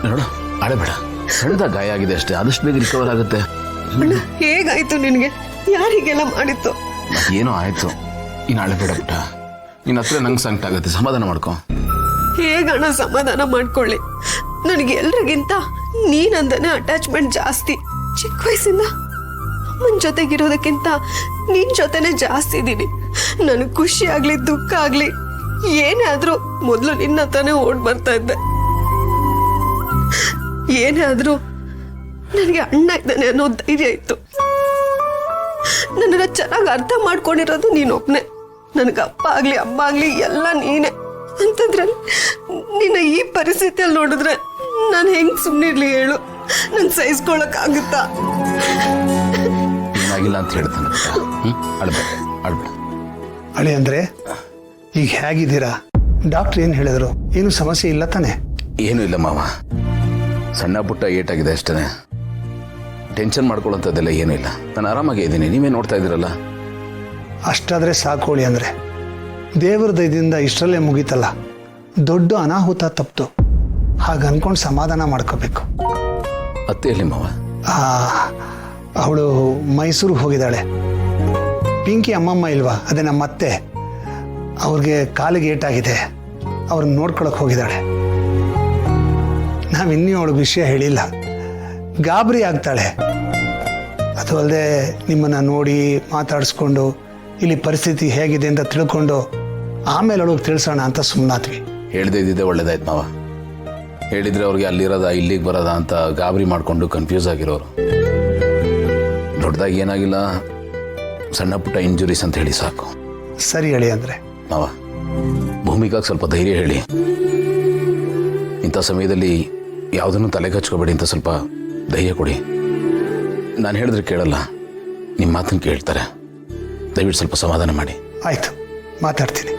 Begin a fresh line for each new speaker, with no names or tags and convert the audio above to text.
ನೋಡು ಅಳಬೇಡ, ಸಣ್ಣದಾಗ ಗಾಯ ಆಗಿದೆ ಅಷ್ಟೇ, ಆದಷ್ಟು ಬೇಗ ರಿಕವರ್ ಆಗುತ್ತೆ.
ಹೇಗಾಯ್ತು ನಿನಗೆ? ಯಾರಿಗೆಲ್ಲ ಮಾಡಿತ್ತು?
ಏನೋ ಆಯ್ತು, ನೀನು ಅಳಬೇಡ ಪುಟ್ಟ. ನಿನ್ನ ಹತ್ರ ನಂಗೆ ಸಂಕಟ ಆಗುತ್ತೆ, ಸಮಾಧಾನ ಮಾಡ್ಕೊ.
ಹೇಗಣ್ಣ ಸಮಾಧಾನ ಮಾಡ್ಕೊಳ್ಳಿ? ನನಗೆ ಎಲ್ರಿಗಿಂತ ನೀನಂದನೆ ಅಟ್ಯಾಚ್ಮೆಂಟ್ ಜಾಸ್ತಿ. ಚಿಕ್ಕ ವಯಸ್ಸಿಂದ ಅಮ್ಮನ ಜೊತೆಗಿರೋದಕ್ಕಿಂತ ನಿನ್ ಜೊತೆನೆ ಜಾಸ್ತಿ ಇದ್ದೀನಿ. ನನಗೆ ಖುಷಿ ಆಗ್ಲಿ ದುಃಖ ಆಗ್ಲಿ ಏನೇ ಆದ್ರೂ ಮೊದಲು ನಿನ್ನ ಹತ್ರನೇ ಓಡ್ ಬರ್ತಾ ಇದ್ದೆ. ಏನೇ ಆದ್ರೂ ನನಗೆ ಅಣ್ಣ ಇದ್ದಾನೆ ಅನ್ನೋ ಧೈರ್ಯ ಇತ್ತು. ನನ್ನನ್ನ ಚೆನ್ನಾಗಿ ಅರ್ಥ ಮಾಡ್ಕೊಂಡಿರೋದು ನೀನೊಬ್ನೇ. ನನಗೆ ಅಪ್ಪ ಆಗ್ಲಿ ಅಮ್ಮ ಆಗ್ಲಿ ಎಲ್ಲ ನೀನೆ ಅಂತಂದ್ರಲ್ಲಿ ನಿನ್ನ ಈ ಪರಿಸ್ಥಿತಿಯಲ್ಲಿ ನೋಡಿದ್ರೆ ನಾನು ಹೆಂಗ್ ಸುಮ್ಮನಿರ್ಲಿ ಹೇಳು? ನಂಗೆ ಸಹಿಸ್ಕೊಳಕ್ ಆಗುತ್ತಾ?
ಏನಾಗಿಲ್ಲ ಅಂತ ಹೇಳ್ತಾನೆ. ಅಳಬೇಡ ಅಳಬೇಡ.
ಅಳಿ ಅಂದ್ರೆ ಈಗ ಹೇಗಿದ್ದೀರಾ? ಡಾಕ್ಟರ್ ಏನು ಹೇಳಿದ್ರು? ಏನು ಸಮಸ್ಯೆ ಇಲ್ಲ ತಾನೆ?
ಏನೂ ಇಲ್ಲ ಮಾವ, ಸಣ್ಣ ಪುಟ್ಟ ಏಟಾಗಿದೆ ಅಷ್ಟೇ. ಟೆನ್ಷನ್ ಮಾಡ್ಕೊಳ್ಳೋಂಥದ್ದೆಲ್ಲ ಏನೂ ಇಲ್ಲ, ನಾನು ಆರಾಮಾಗೇ ಇದ್ದೀನಿ. ನೀವೇ ನೋಡ್ತಾ ಇದ್ದೀರಲ್ಲ.
ಅಷ್ಟಾದರೆ ಸಾಕೋಳಿ ಅಂದರೆ ದೇವರ ದಯದಿಂದ ಇಷ್ಟರಲ್ಲೇ ಮುಗೀತಲ್ಲ. ದೊಡ್ಡ ಅನಾಹುತ ತಪ್ಪಿತು, ಹಾಗೆ ಅನ್ಕೊಂಡು ಸಮಾಧಾನ ಮಾಡ್ಕೋಬೇಕು.
ಅತ್ತೆಯಲ್ಲಿ ಮಾವ?
ಅವಳು ಮೈಸೂರಿಗೆ ಹೋಗಿದ್ದಾಳೆ. ಪಿಂಕಿ ಅಮ್ಮಮ್ಮ ಇಲ್ವಾ, ಅದೇ ನಮ್ಮ ಅತ್ತೆ, ಅವ್ರಿಗೆ ಕಾಲಿಗೆ ಏಟಾಗಿದೆ, ಅವ್ರನ್ನ ನೋಡ್ಕೊಳಕ್ಕೆ ಹೋಗಿದ್ದಾಳೆ. ನಾವಿನ್ನೂ ಅವಳಿಗೆ ವಿಷಯ ಹೇಳಿಲ್ಲ, ಗಾಬರಿ ಆಗ್ತಾಳೆ. ಅದು ಅಲ್ಲದೆ ನಿಮ್ಮನ್ನು ನೋಡಿ ಮಾತಾಡಿಸ್ಕೊಂಡು ಇಲ್ಲಿ ಪರಿಸ್ಥಿತಿ ಹೇಗಿದೆ ಅಂತ ತಿಳ್ಕೊಂಡು ಆಮೇಲೆ ಅವಳಿಗೆ ತಿಳಿಸೋಣ ಅಂತ ಸುಮ್ಮನಾದ್ವಿ.
ಹೇಳ್ದೆ ಇದ್ದಿದ್ದೆ ಒಳ್ಳೇದಾಯ್ತು ಮಾವ. ಹೇಳಿದ್ರೆ ಅವ್ರಿಗೆ ಅಲ್ಲಿರೋದ ಇಲ್ಲಿಗೆ ಬರೋದ ಅಂತ ಗಾಬರಿ ಮಾಡಿಕೊಂಡು ಕನ್ಫ್ಯೂಸ್ ಆಗಿರೋರು. ದೊಡ್ಡದಾಗಿ ಏನಾಗಿಲ್ಲ, ಸಣ್ಣ ಪುಟ್ಟ ಇಂಜುರೀಸ್ ಅಂತ ಹೇಳಿ ಸಾಕು.
ಸರಿ ಹೇಳಿ ಅಂದರೆ
ಮಾವ, ಭೂಮಿಕಾಗೆ ಸ್ವಲ್ಪ ಧೈರ್ಯ ಹೇಳಿ. ಇಂಥ ಸಮಯದಲ್ಲಿ ಯಾವುದನ್ನು ತಲೆಗೆ ಹಚ್ಕೋಬೇಡಿ ಅಂತ ಸ್ವಲ್ಪ ಧೈರ್ಯ ಕೊಡಿ. ನಾನು ಹೇಳಿದ್ರೆ ಕೇಳಲ್ಲ, ನಿಮ್ಮ ಮಾತನ್ನು ಕೇಳ್ತಾರೆ. ದಯವಿಟ್ಟು ಸ್ವಲ್ಪ ಸಮಾಧಾನ ಮಾಡಿ.
ಆಯಿತು, ಮಾತಾಡ್ತೀನಿ.